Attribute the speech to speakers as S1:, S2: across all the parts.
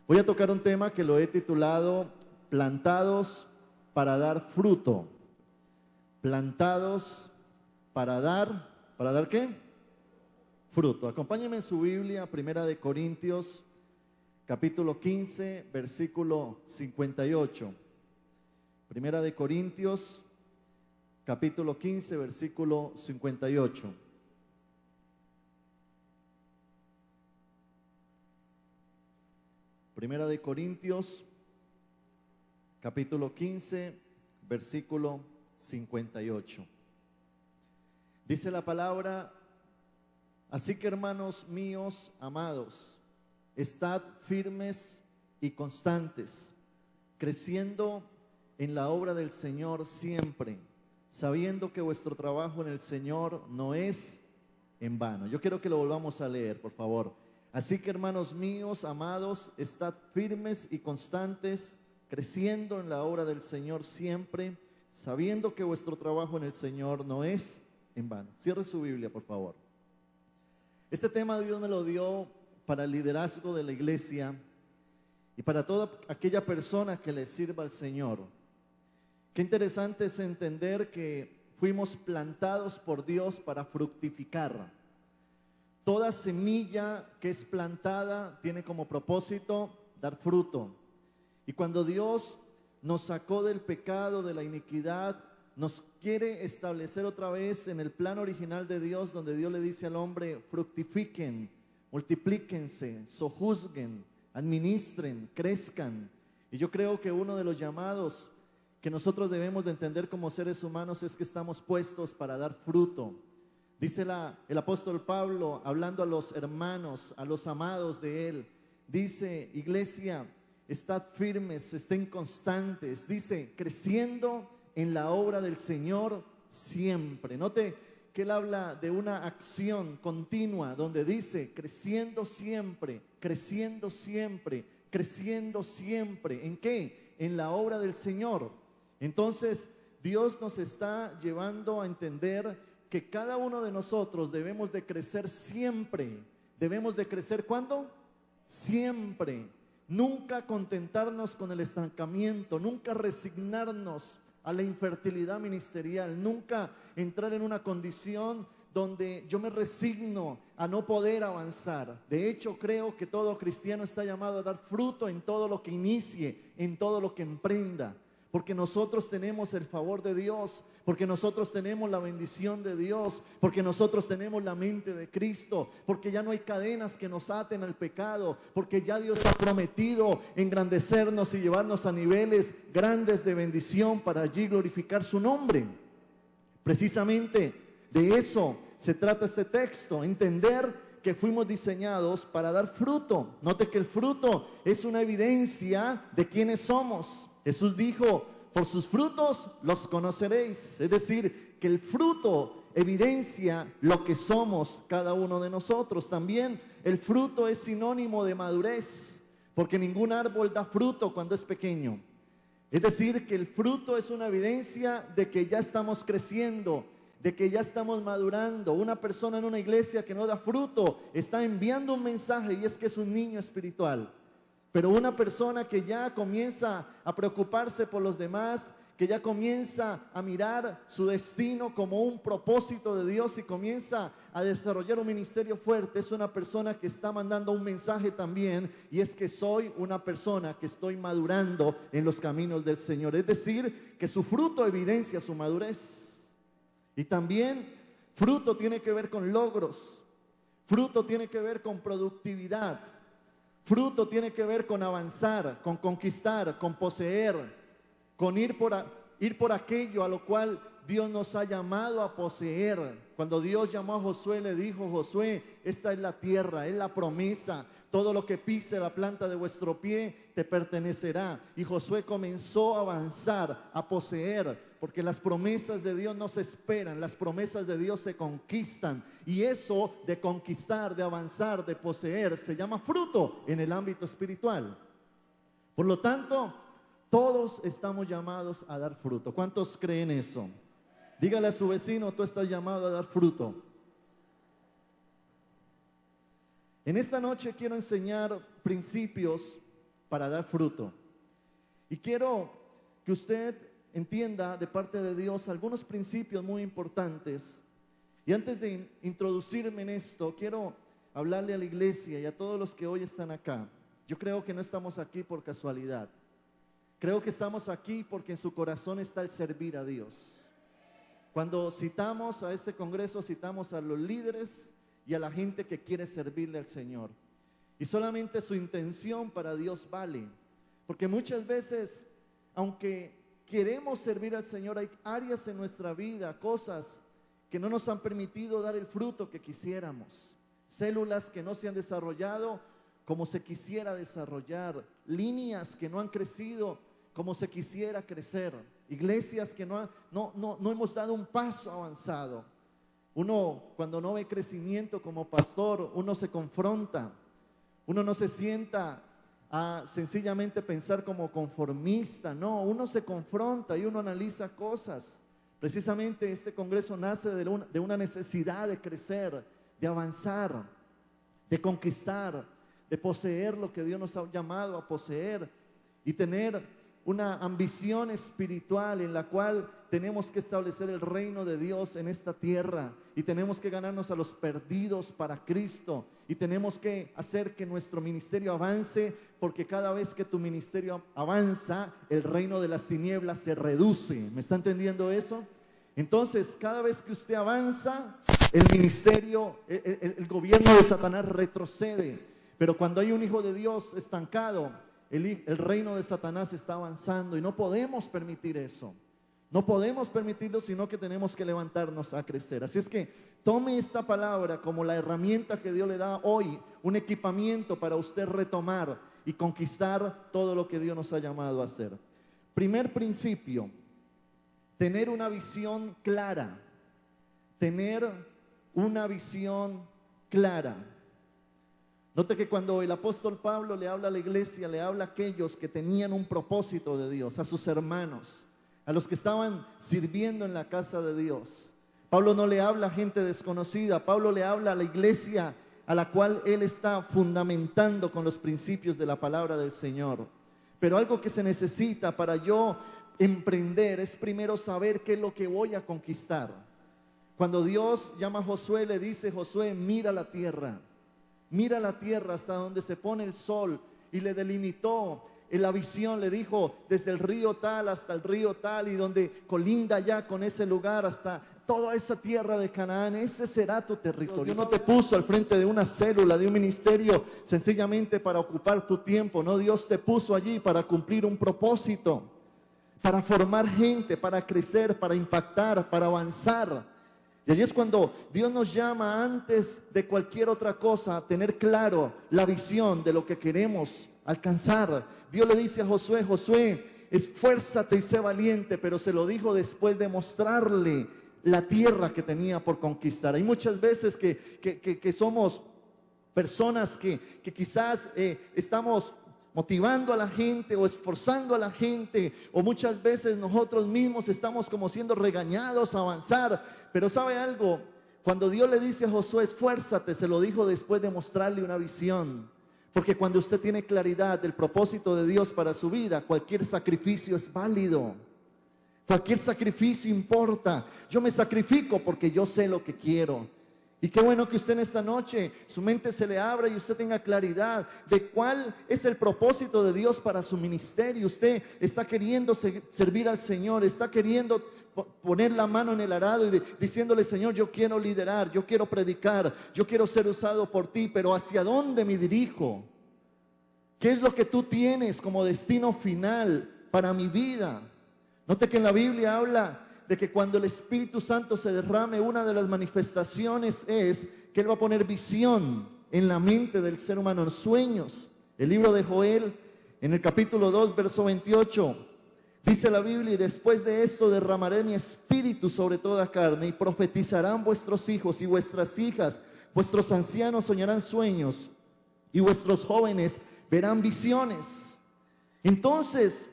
S1: Voy a tocar un tema que lo he titulado Plantados para dar fruto. Plantados ¿para dar qué? Fruto. Acompáñenme en su Biblia, Primera de Corintios, capítulo 15, versículo 58. Primera de Corintios, capítulo 15, versículo 58. Primera de Corintios, capítulo 15, versículo 58. Dice la palabra: así que, hermanos míos amados, estad firmes y constantes, creciendo en la obra del Señor siempre, sabiendo que vuestro trabajo en el Señor no es en vano. Yo quiero que lo volvamos a leer, por favor. Así que, hermanos míos amados, estad firmes y constantes, creciendo en la obra del Señor siempre, sabiendo que vuestro trabajo en el Señor no es en vano. Cierre su Biblia, por favor. Este tema Dios me lo dio para el liderazgo de la iglesia y para toda aquella persona que le sirva al Señor. Qué interesante es entender que fuimos plantados por Dios para fructificar. Toda semilla que es plantada tiene como propósito dar fruto. Y cuando Dios nos sacó del pecado, de la iniquidad, nos quiere establecer otra vez en el plan original de Dios, donde Dios le dice al hombre: fructifiquen, multiplíquense, sojuzguen, administren, crezcan. Y yo creo que uno de los llamados que nosotros debemos de entender como seres humanos es que estamos puestos para dar fruto. Dice el apóstol Pablo, hablando a los hermanos, a los amados de él, dice: iglesia, estad firmes, estén constantes. Dice: creciendo en la obra del Señor siempre. Note que él habla de una acción continua, donde dice: creciendo siempre, creciendo siempre, creciendo siempre. ¿En qué? En la obra del Señor. Entonces, Dios nos está llevando a entender que cada uno de nosotros debemos de crecer siempre. ¿Debemos de crecer cuándo? Siempre. Nunca contentarnos con el estancamiento, nunca resignarnos a la infertilidad ministerial, nunca entrar en una condición donde yo me resigno a no poder avanzar. De hecho, creo que todo cristiano está llamado a dar fruto en todo lo que inicie, en todo lo que emprenda. Porque nosotros tenemos el favor de Dios, porque nosotros tenemos la bendición de Dios, porque nosotros tenemos la mente de Cristo, porque ya no hay cadenas que nos aten al pecado, porque ya Dios ha prometido engrandecernos y llevarnos a niveles grandes de bendición para allí glorificar su nombre. Precisamente de eso se trata este texto, entender que fuimos diseñados para dar fruto. Note que el fruto es una evidencia de quiénes somos. Jesús dijo: por sus frutos los conoceréis. Es decir, que el fruto evidencia lo que somos cada uno de nosotros. También el fruto es sinónimo de madurez, porque ningún árbol da fruto cuando es pequeño. Es decir, que el fruto es una evidencia de que ya estamos creciendo, de que ya estamos madurando. Una persona en una iglesia que no da fruto está enviando un mensaje, y es que es un niño espiritual. Pero una persona que ya comienza a preocuparse por los demás, que ya comienza a mirar su destino como un propósito de Dios y comienza a desarrollar un ministerio fuerte, es una persona que está mandando un mensaje también, y es que soy una persona que estoy madurando en los caminos del Señor. Es decir, que su fruto evidencia su madurez. Y también fruto tiene que ver con logros, fruto tiene que ver con productividad. Fruto tiene que ver con avanzar, con conquistar, con poseer, con ir por aquello a lo cual Dios nos ha llamado a poseer. Cuando Dios llamó a Josué, le dijo: Josué, esta es la tierra, es la promesa. Todo lo que pise la planta de vuestro pie te pertenecerá. Y Josué comenzó a avanzar, a poseer, porque las promesas de Dios no se esperan, las promesas de Dios se conquistan. Y eso de conquistar, de avanzar, de poseer, se llama fruto en el ámbito espiritual. Por lo tanto, todos estamos llamados a dar fruto. ¿Cuántos creen eso? Dígale a su vecino: tú estás llamado a dar fruto. En esta noche quiero enseñar principios para dar fruto. Y quiero que usted entienda de parte de Dios algunos principios muy importantes. Y antes de introducirme en esto, quiero hablarle a la iglesia y a todos los que hoy están acá. Yo creo que no estamos aquí por casualidad. Creo que estamos aquí porque en su corazón está el servir a Dios. Cuando citamos a este congreso, citamos a los líderes y a la gente que quiere servirle al Señor. Y solamente su intención para Dios vale. Porque muchas veces, aunque queremos servir al Señor, hay áreas en nuestra vida, cosas que no nos han permitido dar el fruto que quisiéramos. Células que no se han desarrollado como se quisiera desarrollar. Líneas que no han crecido como se quisiera crecer. Iglesias que no hemos dado un paso avanzado. Uno, cuando no ve crecimiento como pastor, uno se confronta. Uno no se sienta a sencillamente pensar como conformista. No, uno se confronta y uno analiza cosas. Precisamente este congreso nace de una necesidad de crecer, de avanzar, de conquistar, de poseer lo que Dios nos ha llamado a poseer y tener una ambición espiritual en la cual tenemos que establecer el reino de Dios en esta tierra y tenemos que ganarnos a los perdidos para Cristo y tenemos que hacer que nuestro ministerio avance, porque cada vez que tu ministerio avanza, el reino de las tinieblas se reduce. ¿Me está entendiendo eso? Entonces, cada vez que usted avanza, el ministerio, el gobierno de Satanás retrocede. Pero cuando hay un hijo de Dios estancado, el reino de Satanás está avanzando y no podemos permitir eso. No podemos permitirlo, sino que tenemos que levantarnos a crecer. Así es que tome esta palabra como la herramienta que Dios le da hoy, un equipamiento para usted retomar y conquistar todo lo que Dios nos ha llamado a hacer. Primer principio, tener una visión clara. Tener una visión clara. Note que cuando el apóstol Pablo le habla a la iglesia, le habla a aquellos que tenían un propósito de Dios, a sus hermanos, a los que estaban sirviendo en la casa de Dios. Pablo no le habla a gente desconocida, Pablo le habla a la iglesia a la cual él está fundamentando con los principios de la palabra del Señor. Pero algo que se necesita para yo emprender es primero saber qué es lo que voy a conquistar. Cuando Dios llama a Josué, le dice: Josué, mira la tierra hasta donde se pone el sol, y le delimitó en la visión, le dijo desde el río tal hasta el río tal, y donde colinda ya con ese lugar hasta toda esa tierra de Canaán, ese será tu territorio. Dios no te puso al frente de una célula, de un ministerio, sencillamente para ocupar tu tiempo. No, Dios te puso allí para cumplir un propósito, para formar gente, para crecer, para impactar, para avanzar. Y allí es cuando Dios nos llama, antes de cualquier otra cosa, a tener claro la visión de lo que queremos alcanzar. Dios le dice a Josué: Josué, esfuérzate y sé valiente, pero se lo dijo después de mostrarle la tierra que tenía por conquistar. Hay muchas veces que somos personas que quizás estamos motivando a la gente o esforzando a la gente, o muchas veces nosotros mismos estamos como siendo regañados a avanzar. Pero ¿sabe algo? Cuando Dios le dice a Josué: esfuérzate, se lo dijo después de mostrarle una visión. Porque cuando usted tiene claridad del propósito de Dios para su vida, cualquier sacrificio es válido. Cualquier sacrificio importa. Yo me sacrifico porque yo sé lo que quiero. Y qué bueno que usted en esta noche, su mente se le abra y usted tenga claridad de cuál es el propósito de Dios para su ministerio. Usted está queriendo servir al Señor, está queriendo poner la mano en el arado y diciéndole: Señor, yo quiero liderar, yo quiero predicar, yo quiero ser usado por ti, pero ¿hacia dónde me dirijo? ¿Qué es lo que tú tienes como destino final para mi vida? Note que en la Biblia habla de que cuando el Espíritu Santo se derrame, una de las manifestaciones es que Él va a poner visión en la mente del ser humano, en sueños. El libro de Joel, en el capítulo 2, verso 28, dice la Biblia: y después de esto derramaré mi espíritu sobre toda carne, y profetizarán vuestros hijos y vuestras hijas, vuestros ancianos soñarán sueños, y vuestros jóvenes verán visiones. Entonces,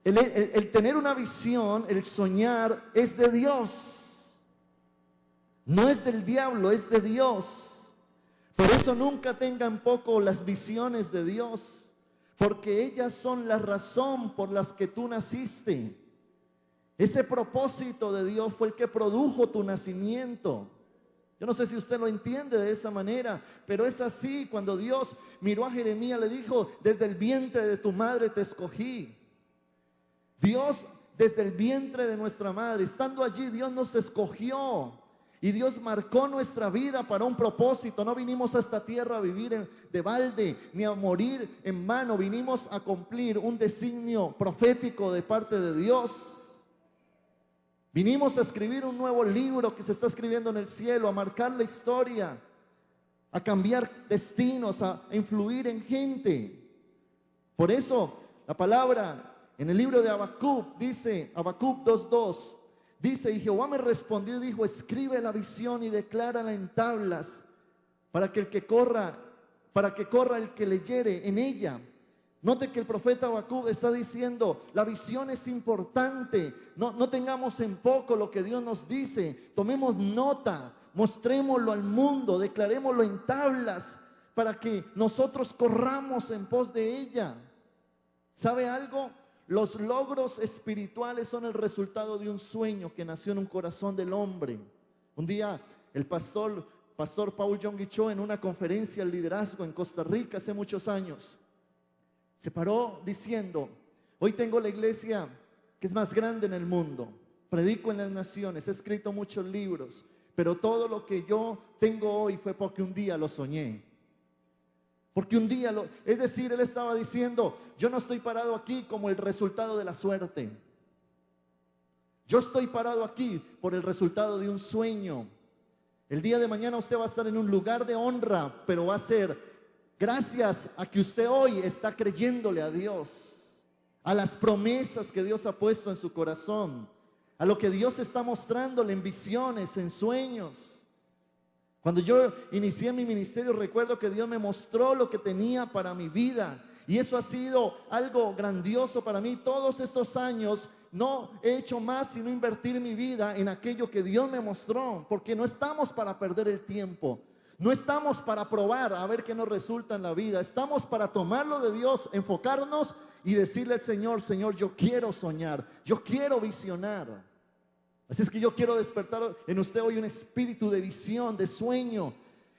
S1: el tener una visión, el soñar, es de Dios. No es del diablo, es de Dios. Por eso nunca tengan poco las visiones de Dios. porque ellas son la razón por las que tú naciste. Ese propósito de Dios fue el que produjo tu nacimiento. Yo no sé si usted lo entiende de esa manera, pero es así. Cuando Dios miró a Jeremías, le dijo: desde el vientre de tu madre te escogí. Dios, desde el vientre de nuestra madre, estando allí, Dios nos escogió. Y Dios marcó nuestra vida para un propósito. No vinimos a esta tierra a vivir de balde, ni a morir en vano. Vinimos a cumplir un designio profético de parte de Dios. Vinimos a escribir un nuevo libro que se está escribiendo en el cielo, a marcar la historia, a cambiar destinos, a influir en gente. Por eso la palabra en el libro de Habacuc dice, Habacuc 2:2, dice: y Jehová me respondió y dijo: escribe la visión y declárala en tablas, para que corra el que leyere en ella. Note que el profeta Habacuc está diciendo: la visión es importante, no tengamos en poco lo que Dios nos dice, tomemos nota, mostrémoslo al mundo, declarémoslo en tablas, para que nosotros corramos en pos de ella. ¿Sabe algo? Los logros espirituales son el resultado de un sueño que nació en un corazón del hombre. Un día el pastor Paul Yonggi Cho, en una conferencia de liderazgo en Costa Rica hace muchos años, se paró diciendo: hoy tengo la iglesia que es más grande en el mundo, predico en las naciones, he escrito muchos libros, pero todo lo que yo tengo hoy fue porque un día lo soñé. Porque un día es decir, él estaba diciendo: yo no estoy parado aquí como el resultado de la suerte. Yo estoy parado aquí por el resultado de un sueño. El día de mañana usted va a estar en un lugar de honra, pero va a ser gracias a que usted hoy está creyéndole a Dios, a las promesas que Dios ha puesto en su corazón, a lo que Dios está mostrándole en visiones, en sueños. Cuando yo inicié mi ministerio, recuerdo que Dios me mostró lo que tenía para mi vida, y eso ha sido algo grandioso para mí. Todos estos años no he hecho más sino invertir mi vida en aquello que Dios me mostró, porque no estamos para perder el tiempo. No estamos para probar a ver qué nos resulta en la vida. Estamos para tomarlo de Dios, enfocarnos y decirle al Señor: Señor, yo quiero soñar, yo quiero visionar. Así es que yo quiero despertar en usted hoy un espíritu de visión, de sueño,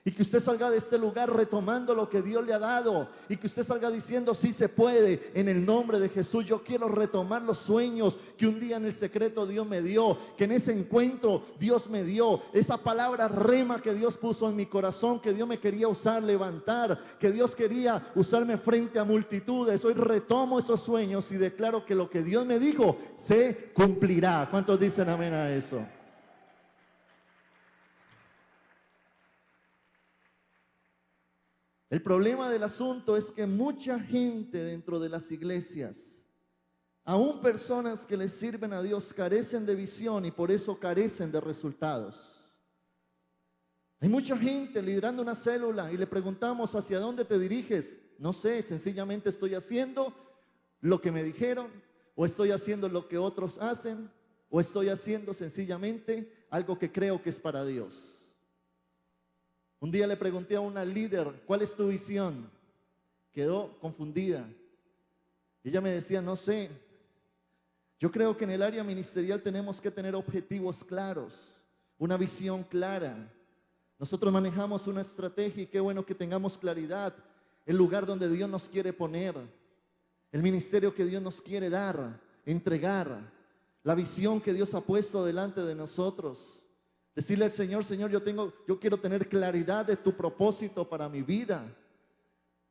S1: y que usted salga de este lugar retomando lo que Dios le ha dado, y que usted salga diciendo: sí se puede, en el nombre de Jesús. Yo quiero retomar los sueños que un día en el secreto Dios me dio, que en ese encuentro Dios me dio, esa palabra rema que Dios puso en mi corazón, que Dios me quería usar, levantar, que Dios quería usarme frente a multitudes. Hoy retomo esos sueños y declaro que lo que Dios me dijo se cumplirá. ¿Cuántos dicen amén a eso? El problema del asunto es que mucha gente dentro de las iglesias, aún personas que les sirven a Dios, carecen de visión y por eso carecen de resultados. Hay mucha gente liderando una célula y le preguntamos: ¿hacia dónde te diriges? No sé, sencillamente estoy haciendo lo que me dijeron, o estoy haciendo lo que otros hacen, o estoy haciendo sencillamente algo que creo que es para Dios. Un día le pregunté a una líder: ¿cuál es tu visión? Quedó confundida. Ella me decía: no sé. Yo creo que en el área ministerial tenemos que tener objetivos claros, una visión clara. Nosotros manejamos una estrategia y qué bueno que tengamos claridad, el lugar donde Dios nos quiere poner, el ministerio que Dios nos quiere dar, entregar, la visión que Dios ha puesto delante de nosotros. Decirle al Señor: Señor, yo quiero tener claridad de tu propósito para mi vida.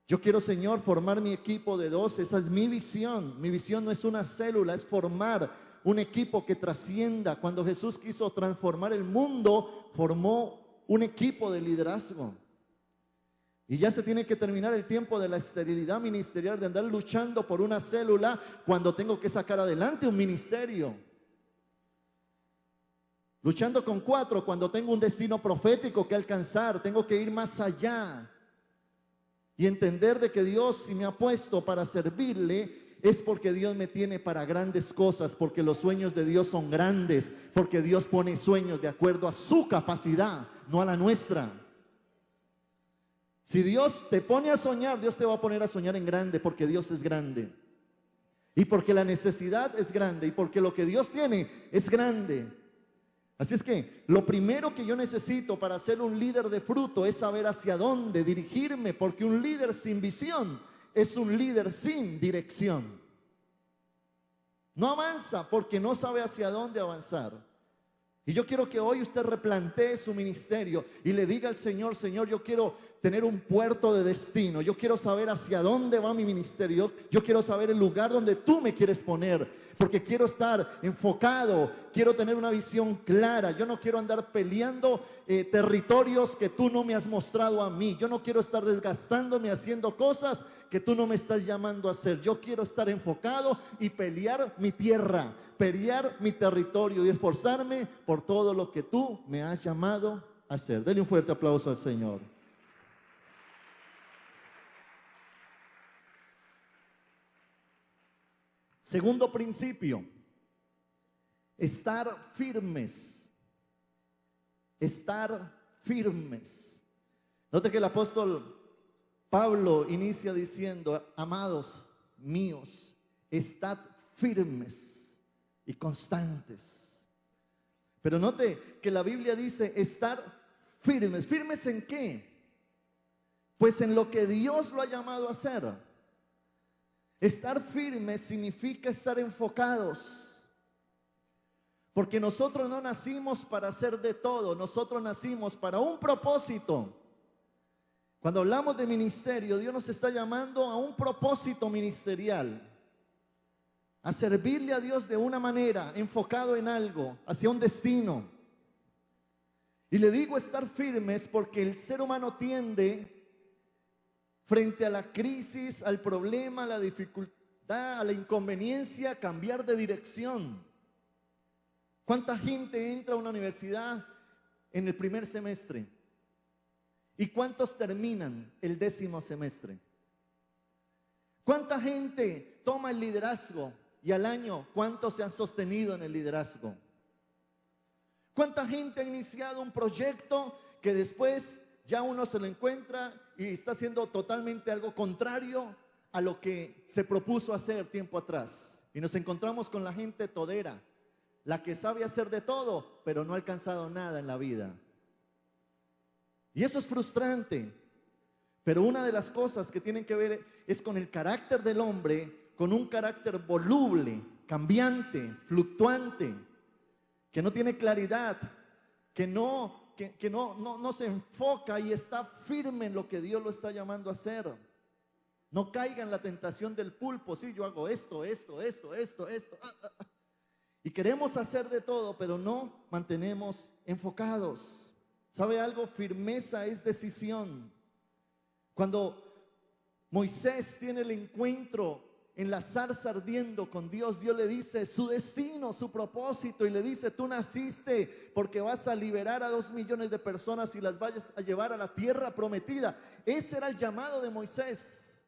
S1: Yo quiero, Señor, formar mi equipo de 12. Esa es mi visión. Mi visión no es una célula, es formar un equipo que trascienda. Cuando Jesús quiso transformar el mundo, formó un equipo de liderazgo. Y ya se tiene que terminar el tiempo de la esterilidad ministerial, de andar luchando por una célula cuando tengo que sacar adelante un ministerio. Luchando con 4 cuando tengo un destino profético que alcanzar. Tengo que ir más allá y entender de que Dios, si me ha puesto para servirle, es porque Dios me tiene para grandes cosas, porque los sueños de Dios son grandes, porque Dios pone sueños de acuerdo a su capacidad, no a la nuestra. Si Dios te pone a soñar, Dios te va a poner a soñar en grande, porque Dios es grande. Y porque la necesidad es grande, y porque lo que Dios tiene es grande. Así es que lo primero que yo necesito para ser un líder de fruto es saber hacia dónde dirigirme, porque un líder sin visión es un líder sin dirección. No avanza porque no sabe hacia dónde avanzar. Y yo quiero que hoy usted replantee su ministerio y le diga al Señor: Señor, yo quiero tener un puerto de destino. Yo quiero saber hacia dónde va mi ministerio. Yo quiero saber el lugar donde tú me quieres poner, porque quiero estar enfocado, quiero tener una visión clara. Yo no quiero andar peleando territorios que tú no me has mostrado a mí. Yo no quiero estar desgastándome haciendo cosas que tú no me estás llamando a hacer. Yo quiero estar enfocado y pelear mi tierra, pelear mi territorio y esforzarme por todo lo que tú me has llamado a hacer. Denle un fuerte aplauso al Señor. Segundo principio: estar firmes. Estar firmes. Note que el apóstol Pablo inicia diciendo: amados míos, estad firmes y constantes. Pero note que la Biblia dice estar firmes. ¿Firmes en qué? Pues en lo que Dios lo ha llamado a hacer. Estar firmes significa estar enfocados, porque nosotros no nacimos para hacer de todo, nosotros nacimos para un propósito. Cuando hablamos de ministerio, Dios nos está llamando a un propósito ministerial, a servirle a Dios de una manera, enfocado en algo, hacia un destino. Y le digo estar firmes porque el ser humano tiende, frente a la crisis, al problema, a la dificultad, a la inconveniencia, a cambiar de dirección. ¿Cuánta gente entra a una universidad en el primer semestre? ¿Y cuántos terminan el 10º semestre? ¿Cuánta gente toma el liderazgo y al año cuántos se han sostenido en el liderazgo? ¿Cuánta gente ha iniciado un proyecto que después ya uno se lo encuentra y está haciendo totalmente algo contrario a lo que se propuso hacer tiempo atrás? Y nos encontramos con la gente todera, la que sabe hacer de todo, pero no ha alcanzado nada en la vida. Y eso es frustrante. Pero una de las cosas que tienen que ver es con el carácter del hombre, con un carácter voluble, cambiante, fluctuante, que no tiene claridad, que no se enfoca y está firme en lo que Dios lo está llamando a hacer. No caiga en la tentación del pulpo. Sí, yo hago esto. Y queremos hacer de todo, pero no mantenemos enfocados. ¿Sabe algo? Firmeza es decisión. Cuando Moisés tiene el encuentro en la zarza ardiendo con Dios, Dios le dice su destino, su propósito, y le dice: tú naciste porque vas a liberar a 2 millones de personas y las vayas a llevar a la tierra prometida. Ese era el llamado de Moisés.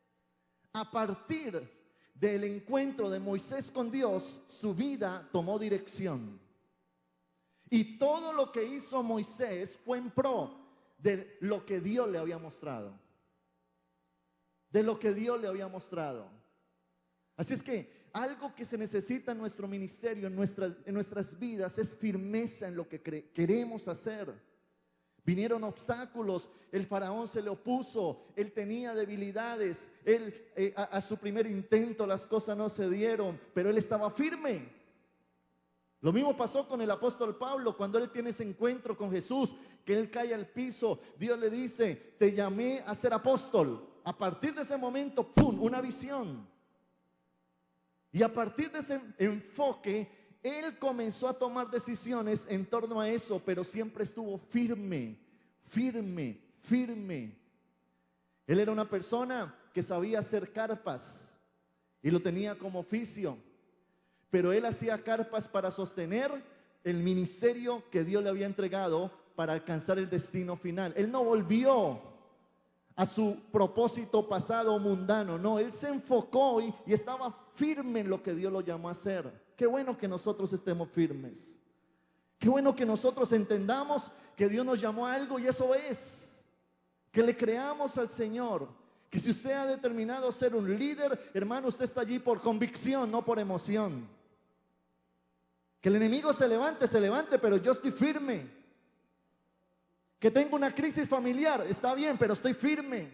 S1: A partir del encuentro de Moisés con Dios, su vida tomó dirección. Y todo lo que hizo Moisés fue en pro de lo que Dios le había mostrado. De lo que Dios le había mostrado. Así es que algo que se necesita en nuestro ministerio, en nuestras vidas, es firmeza en lo que queremos hacer. Vinieron obstáculos, el faraón se le opuso, él tenía debilidades, a su primer intento las cosas no se dieron, pero él estaba firme. Lo mismo pasó con el apóstol Pablo cuando él tiene ese encuentro con Jesús, que él cae al piso. Dios le dice: te llamé a ser apóstol. A partir de ese momento, ¡pum!, una visión. Y a partir de ese enfoque, él comenzó a tomar decisiones en torno a eso, pero siempre estuvo firme. Él era una persona que sabía hacer carpas y lo tenía como oficio, pero él hacía carpas para sostener el ministerio que Dios le había entregado para alcanzar el destino final. Él no volvió a su propósito pasado mundano, no, él se enfocó y estaba firme en lo que Dios lo llamó a hacer. Qué bueno que nosotros estemos firmes. Qué bueno que nosotros entendamos que Dios nos llamó a algo y eso es. que le creamos al Señor, que si usted ha determinado ser un líder, hermano, usted está allí por convicción, no por emoción. Que el enemigo se levante, pero yo estoy firme. Que tengo una crisis familiar, está bien, pero estoy firme.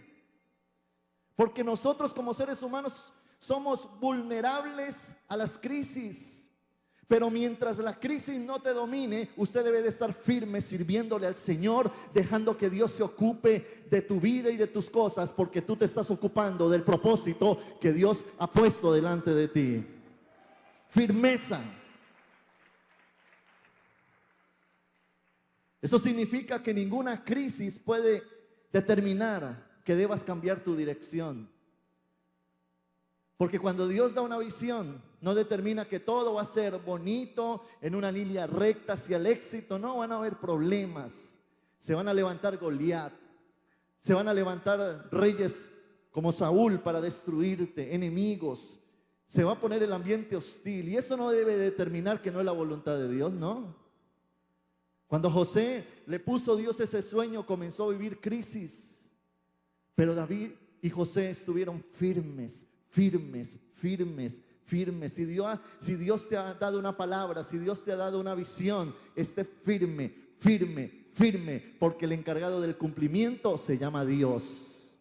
S1: Porque nosotros como seres humanos somos vulnerables a las crisis. Pero mientras la crisis no te domine, usted debe de estar firme sirviéndole al Señor, dejando que Dios se ocupe de tu vida y de tus cosas, porque tú te estás ocupando del propósito que Dios ha puesto delante de ti. Firmeza. Eso significa que ninguna crisis puede determinar que debas cambiar tu dirección. Porque cuando Dios da una visión, no determina que todo va a ser bonito, en una línea recta hacia el éxito. No, van a haber problemas. Se van a levantar Goliat. Se van a levantar reyes como Saúl para destruirte, enemigos. Se va a poner el ambiente hostil. Y eso no debe determinar que no es la voluntad de Dios, ¿no? Cuando José le puso Dios ese sueño, comenzó a vivir crisis. Pero David y José estuvieron firmes. Si Dios te ha dado una palabra, si Dios te ha dado una visión, esté firme, porque el encargado del cumplimiento se llama Dios.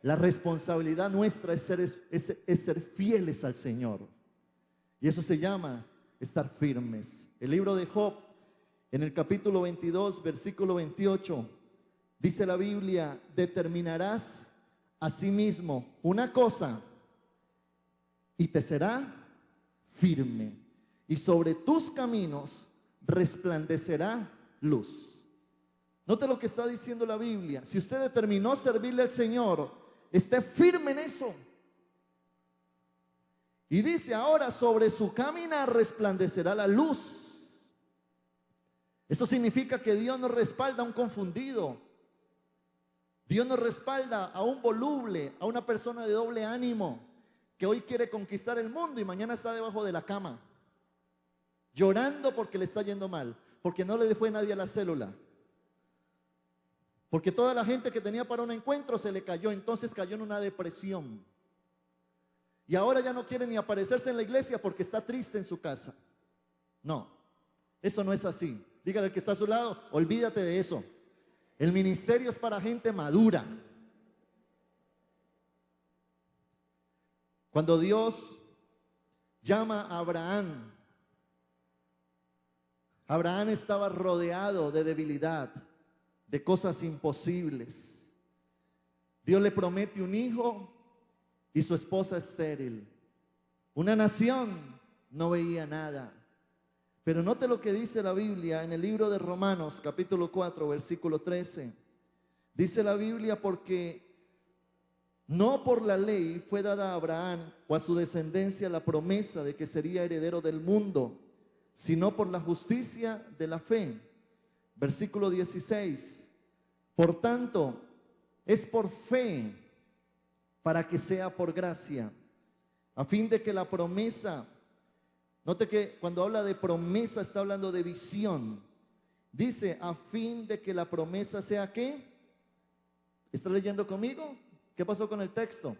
S1: La responsabilidad nuestra es ser fieles al Señor. Y eso se llama estar firmes. El libro de Job, en el capítulo 22, versículo 28, dice la Biblia: determinarás a sí mismo una cosa y te será firme, y sobre tus caminos resplandecerá luz. Note lo que está diciendo la Biblia. Si usted determinó servirle al Señor, esté firme en eso. Y dice: ahora sobre su caminar resplandecerá la luz. Eso significa que Dios no respalda a un confundido. Dios no respalda a un voluble, a una persona de doble ánimo, que hoy quiere conquistar el mundo y mañana está debajo de la cama, llorando porque le está yendo mal, porque no le fue nadie a la célula, porque toda la gente que tenía para un encuentro se le cayó, entonces cayó en una depresión. Y ahora ya no quiere ni aparecerse en la iglesia porque está triste en su casa. No, eso no es así. Dígale al que está a su lado: olvídate de eso. El ministerio es para gente madura. Cuando Dios llama a Abraham, Abraham estaba rodeado de debilidad, de cosas imposibles. Dios le promete un hijo y su esposa estéril. Una nación no veía nada. Pero note lo que dice la Biblia en el libro de Romanos, capítulo 4, versículo 13. Dice la Biblia: porque no por la ley fue dada a Abraham o a su descendencia la promesa de que sería heredero del mundo, sino por la justicia de la fe. Versículo 16. Por tanto, es por fe, para que sea por gracia, a fin de que la promesa, note que cuando habla de promesa está hablando de visión. Dice: a fin de que la promesa sea ¿qué? ¿Está leyendo conmigo? ¿Qué pasó con el texto?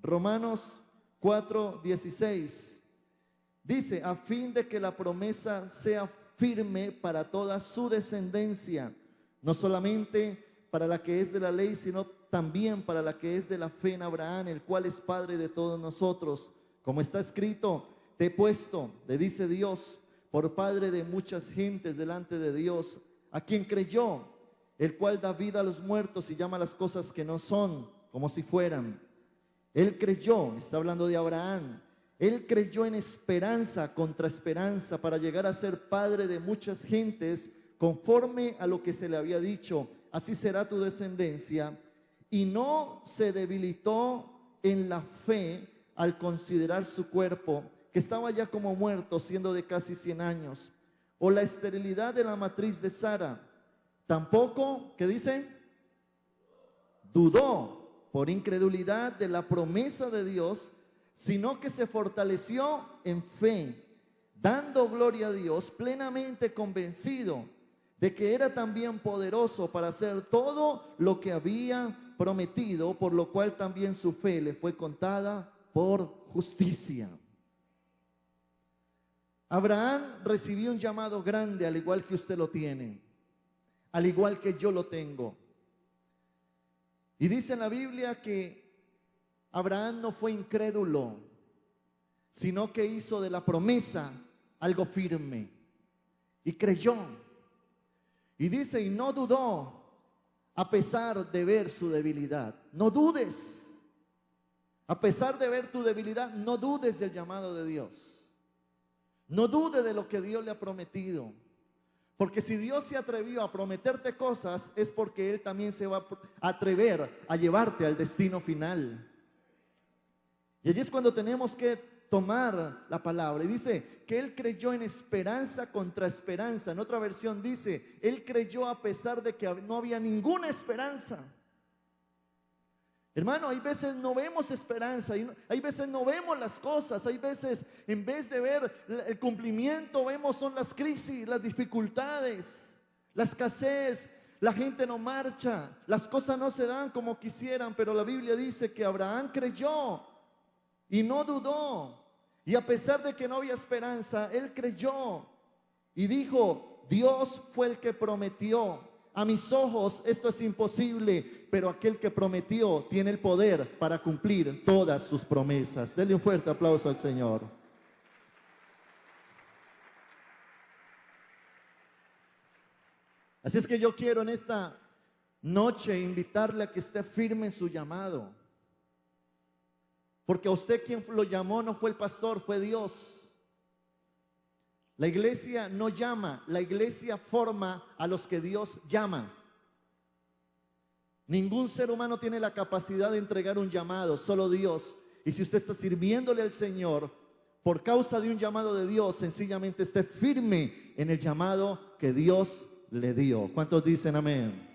S1: Romanos 4:16. Dice: a fin de que la promesa sea firme para toda su descendencia, no solamente para la que es de la ley, sino también para la que es de la fe en Abraham, el cual es Padre de todos nosotros. Como está escrito: te he puesto, le dice Dios, por padre de muchas gentes delante de Dios, a quien creyó, el cual da vida a los muertos y llama las cosas que no son como si fueran. Él creyó, está hablando de Abraham, él creyó en esperanza contra esperanza para llegar a ser padre de muchas gentes, conforme a lo que se le había dicho: así será tu descendencia. Y no se debilitó en la fe al considerar su cuerpo, que estaba ya como muerto, siendo de casi 100 años, o la esterilidad de la matriz de Sara. Tampoco, ¿qué dice? Dudó por incredulidad de la promesa de Dios, sino que se fortaleció en fe, dando gloria a Dios, plenamente convencido de que era también poderoso para hacer todo lo que había prometido, por lo cual también su fe le fue contada por justicia. Abraham recibió un llamado grande, al igual que usted lo tiene, al igual que yo lo tengo. Y dice en la Biblia que Abraham no fue incrédulo, sino que hizo de la promesa algo firme y creyó. Y dice, y no dudó a pesar de ver su debilidad. No dudes. A pesar de ver tu debilidad, no dudes del llamado de Dios. No dudes de lo que Dios le ha prometido. Porque si Dios se atrevió a prometerte cosas, es porque Él también se va a atrever a llevarte al destino final. Y allí es cuando tenemos que tomar la palabra. Y dice que él creyó en esperanza contra esperanza. En otra versión dice, él creyó a pesar de que no había ninguna esperanza. Hermano, hay veces no vemos esperanza, hay veces no vemos las cosas, hay veces en vez de ver el cumplimiento, vemos son las crisis, las dificultades, la escasez, la gente no marcha, las cosas no se dan como quisieran, pero la Biblia dice que Abraham creyó y no dudó, y a pesar de que no había esperanza, él creyó y dijo, Dios fue el que prometió. A mis ojos esto es imposible, pero aquel que prometió tiene el poder para cumplir todas sus promesas. Denle un fuerte aplauso al Señor. Así es que yo quiero en esta noche invitarle a que esté firme en su llamado. Porque a usted quien lo llamó no fue el pastor, fue Dios. La iglesia no llama, la iglesia forma a los que Dios llama. Ningún ser humano tiene la capacidad de entregar un llamado, solo Dios. Y si usted está sirviéndole al Señor, por causa de un llamado de Dios, sencillamente esté firme en el llamado que Dios le dio. ¿Cuántos dicen amén?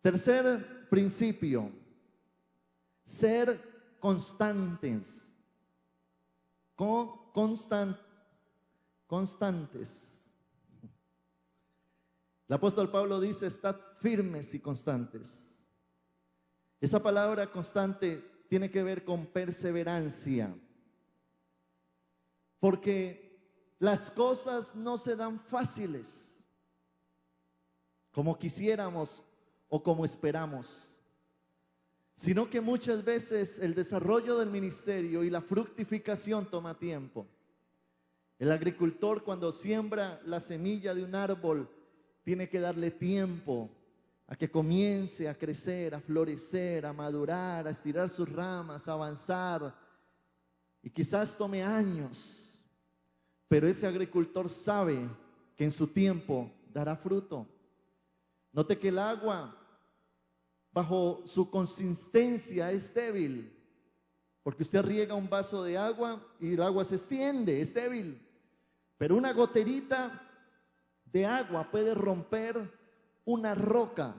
S1: Tercer principio, ser constantes. Constantes. El apóstol Pablo dice, estad firmes y constantes. Esa palabra constante tiene que ver con perseverancia. Porque las cosas no se dan fáciles, como quisiéramos o como esperamos, sino que muchas veces el desarrollo del ministerio y la fructificación toma tiempo. El agricultor, cuando siembra la semilla de un árbol, tiene que darle tiempo a que comience a crecer, a florecer, a madurar, a estirar sus ramas, a avanzar. Y quizás tome años, pero ese agricultor sabe que en su tiempo dará fruto. Note que el agua, bajo su consistencia, es débil, porque usted riega un vaso de agua y el agua se extiende, es débil. Pero una goterita de agua puede romper una roca,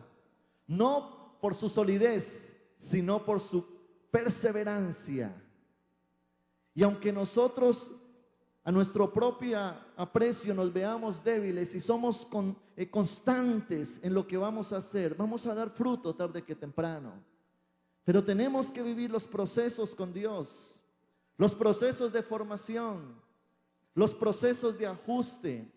S1: no por su solidez, sino por su perseverancia. Y aunque nosotros a nuestro propio aprecio nos veamos débiles y somos constantes en lo que vamos a hacer, vamos a dar fruto tarde que temprano. Pero tenemos que vivir los procesos con Dios, los procesos de formación, los procesos de ajuste,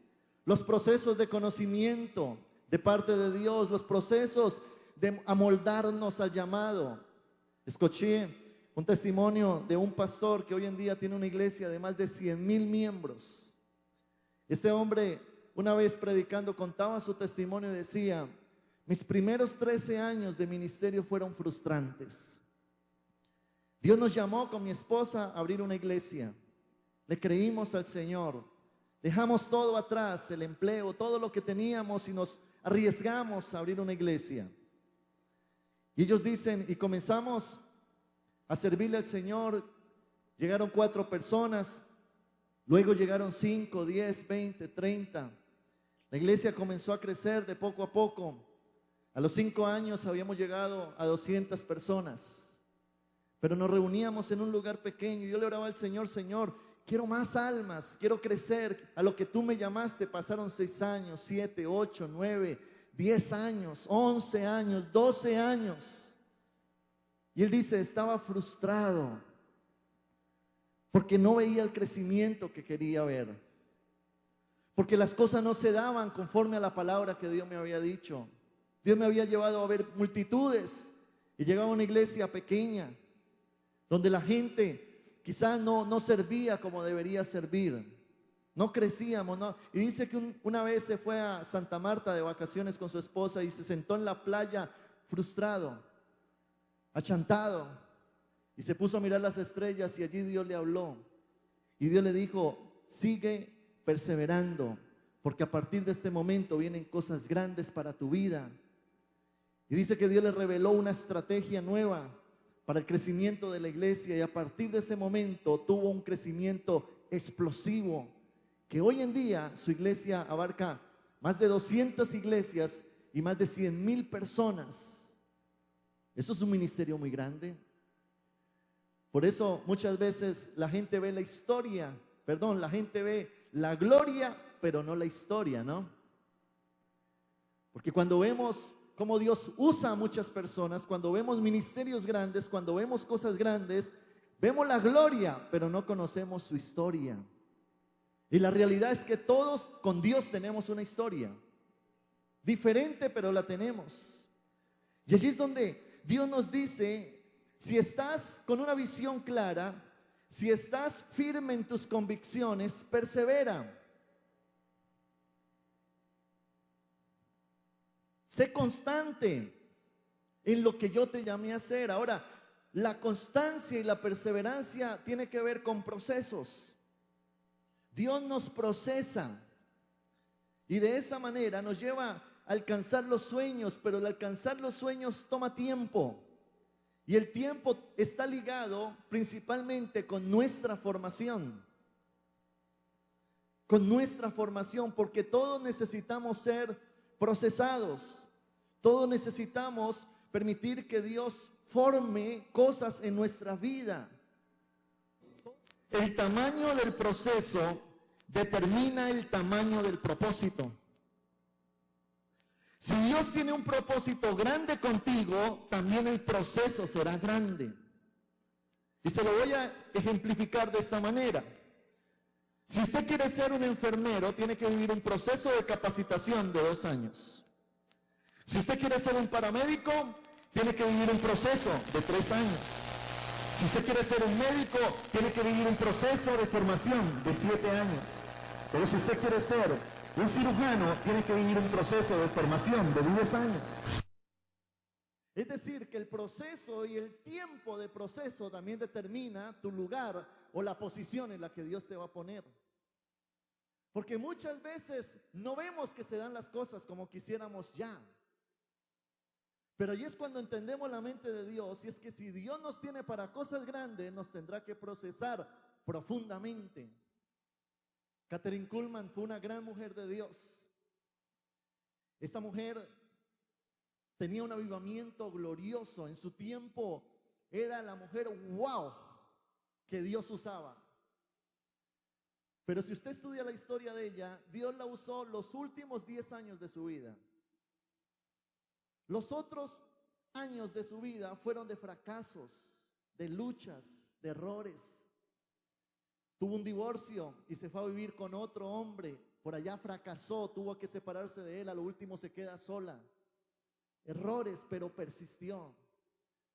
S1: los procesos de conocimiento de parte de Dios, los procesos de amoldarnos al llamado. Escuché un testimonio de un pastor que hoy en día tiene una iglesia de más de 100,000 miembros. Este hombre, una vez predicando, contaba su testimonio y decía, mis primeros 13 años de ministerio fueron frustrantes. Dios nos llamó con mi esposa a abrir una iglesia. Le creímos al Señor, dejamos todo atrás, el empleo, todo lo que teníamos y nos arriesgamos a abrir una iglesia. Y ellos dicen, y comenzamos a servirle al Señor. Llegaron 4 personas, luego llegaron 5, 10, 20, 30. La iglesia comenzó a crecer de poco a poco. A los 5 años habíamos llegado a 200 personas, pero nos reuníamos en un lugar pequeño. Yo le oraba al Señor, Señor, quiero más almas, quiero crecer. A lo que tú me llamaste pasaron 6 años, 7, 8, 9, 10 años, 11 años, 12 años. Y él dice, estaba frustrado porque no veía el crecimiento que quería ver, porque las cosas no se daban conforme a la palabra que Dios me había dicho. Dios me había llevado a ver multitudes y llegaba a una iglesia pequeña donde la gente quizás no servía como debería servir. No crecíamos, ¿no? Y dice que una vez se fue a Santa Marta de vacaciones con su esposa y se sentó en la playa frustrado, achantado, y se puso a mirar las estrellas y allí Dios le habló. Y Dios le dijo, sigue perseverando, porque a partir de este momento vienen cosas grandes para tu vida. Y dice que Dios le reveló una estrategia nueva para el crecimiento de la iglesia, y a partir de ese momento tuvo un crecimiento explosivo, que hoy en día su iglesia abarca más de 200 iglesias y más de 100,000 personas. Eso es un ministerio muy grande. Por eso muchas veces la gente ve la gente ve la gloria, pero no la historia, ¿no? Porque cuando vemos cómo Dios usa a muchas personas, cuando vemos ministerios grandes, cuando vemos cosas grandes, vemos la gloria, pero no conocemos su historia. Y la realidad es que todos con Dios tenemos una historia diferente, pero la tenemos. Y allí es donde Dios nos dice, si estás con una visión clara, si estás firme en tus convicciones, persevera. Sé constante en lo que yo te llamé a hacer. Ahora, la constancia y la perseverancia tiene que ver con procesos. Dios nos procesa y de esa manera nos lleva a alcanzar los sueños, pero el alcanzar los sueños toma tiempo. Y el tiempo está ligado principalmente con nuestra formación. Con nuestra formación, porque todos necesitamos ser procesados. Todos necesitamos permitir que Dios forme cosas en nuestra vida. El tamaño del proceso determina el tamaño del propósito. Si Dios tiene un propósito grande contigo, también el proceso será grande. Y se lo voy a ejemplificar de esta manera. Si usted quiere ser un enfermero, tiene que vivir un proceso de capacitación de 2 años. Si usted quiere ser un paramédico, tiene que vivir un proceso de 3 años. Si usted quiere ser un médico, tiene que vivir un proceso de formación de 7 años. Pero si usted quiere ser un cirujano, tiene que vivir un proceso de formación de 10 años. Es decir, que el proceso y el tiempo de proceso también determina tu lugar o la posición en la que Dios te va a poner. Porque muchas veces no vemos que se dan las cosas como quisiéramos ya. Pero ahí es cuando entendemos la mente de Dios, y es que si Dios nos tiene para cosas grandes, nos tendrá que procesar profundamente. Kathryn Kuhlman fue una gran mujer de Dios. Esa mujer tenía un avivamiento glorioso. En su tiempo era la mujer wow que Dios usaba. Pero si usted estudia la historia de ella, Dios la usó los últimos 10 años de su vida. Los otros años de su vida fueron de fracasos, de luchas, de errores. Tuvo un divorcio y se fue a vivir con otro hombre. Por allá fracasó, tuvo que separarse de él. A lo último se queda sola. Errores, pero persistió.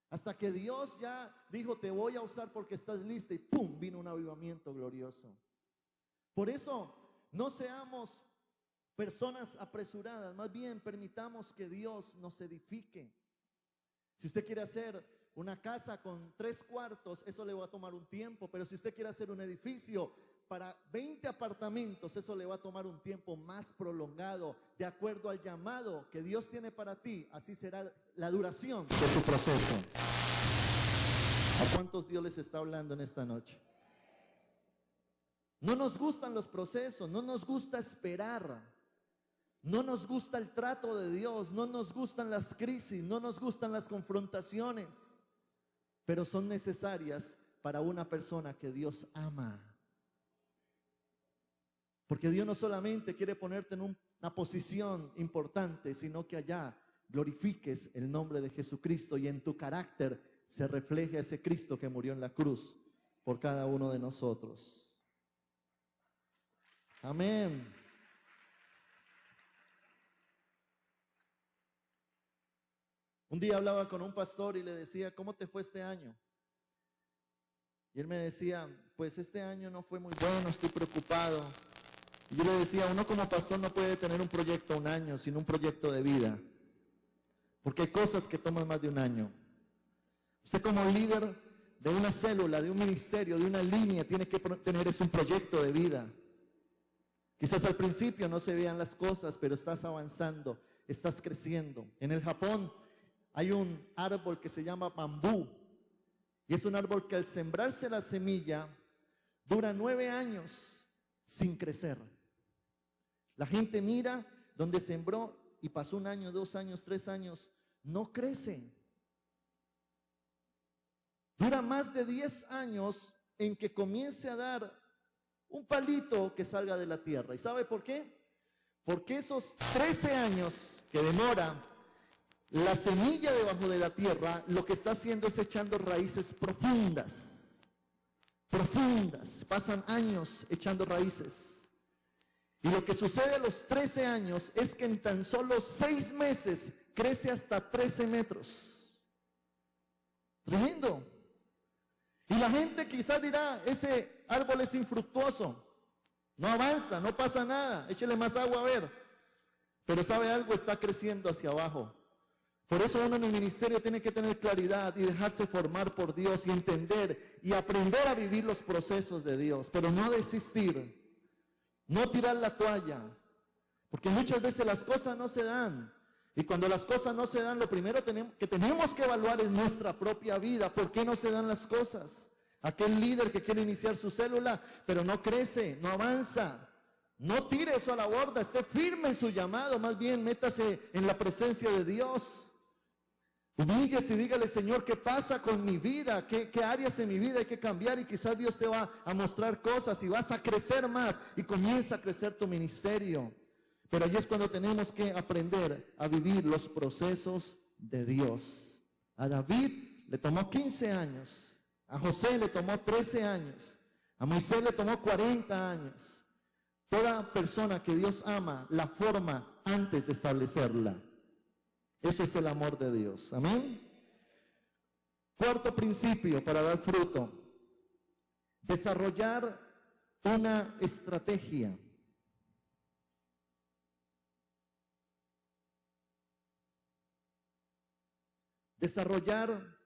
S1: Hasta que Dios ya dijo, te voy a usar porque estás lista. Y ¡pum! Vino un avivamiento glorioso. Por eso, no seamos personas apresuradas. Más bien, permitamos que Dios nos edifique. Si usted quiere hacer una casa con 3 cuartos, eso le va a tomar un tiempo. Pero si usted quiere hacer un edificio para 20 apartamentos, eso le va a tomar un tiempo más prolongado. De acuerdo al llamado que Dios tiene para ti, así será la duración de tu proceso. ¿A cuántos Dios les está hablando en esta noche? No nos gustan los procesos, no nos gusta esperar. No nos gusta el trato de Dios, no nos gustan las crisis, no nos gustan las confrontaciones. Pero son necesarias para una persona que Dios ama. Porque Dios no solamente quiere ponerte en una posición importante, sino que allá glorifiques el nombre de Jesucristo y en tu carácter se refleje ese Cristo que murió en la cruz por cada uno de nosotros. Amén. Un día hablaba con un pastor y le decía, ¿cómo te fue este año? Y él me decía, pues este año no fue muy bueno, estoy preocupado. Y yo le decía, uno como pastor no puede tener un proyecto un año, sino un proyecto de vida. Porque hay cosas que toman más de un año. Usted como líder de una célula, de un ministerio, de una línea, tiene que tener un proyecto de vida. Quizás al principio no se vean las cosas, pero estás avanzando, estás creciendo. En el Japón hay un árbol que se llama bambú. Y es un árbol que al sembrarse la semilla dura 9 años sin crecer. La gente mira donde sembró y pasó 1 año, 2 años, 3 años, no crece. Dura más de 10 años en que comience a dar un palito que salga de la tierra. ¿Y sabe por qué? Porque esos 13 años que demora la semilla debajo de la tierra, lo que está haciendo es echando raíces profundas. Profundas. Pasan años echando raíces. Y lo que sucede a los 13 años es que en tan solo 6 meses crece hasta 13 metros. Tremendo. Y la gente quizás dirá, ese árbol es infructuoso. No avanza, no pasa nada. Échele más agua a ver. Pero sabe algo, está creciendo hacia abajo. Por eso uno en el ministerio tiene que tener claridad y dejarse formar por Dios y entender y aprender a vivir los procesos de Dios, pero no desistir, no tirar la toalla, porque muchas veces las cosas no se dan. Y cuando las cosas no se dan, lo primero que tenemos que evaluar es nuestra propia vida. ¿Por qué no se dan las cosas? Aquel líder que quiere iniciar su célula, pero no crece, no avanza. No tire eso a la borda, esté firme en su llamado, más bien métase en la presencia de Dios. Humíllese y dígale, Señor, ¿qué pasa con mi vida? ¿Qué áreas de mi vida hay que cambiar? Y quizás Dios te va a mostrar cosas y vas a crecer más y comienza a crecer tu ministerio. Pero allí es cuando tenemos que aprender a vivir los procesos de Dios. A David le tomó 15 años, a José le tomó 13 años, a Moisés le tomó 40 años. Toda persona que Dios ama la forma antes de establecerla. Eso es el amor de Dios. Amén. Cuarto principio para dar fruto. Desarrollar una estrategia. Desarrollar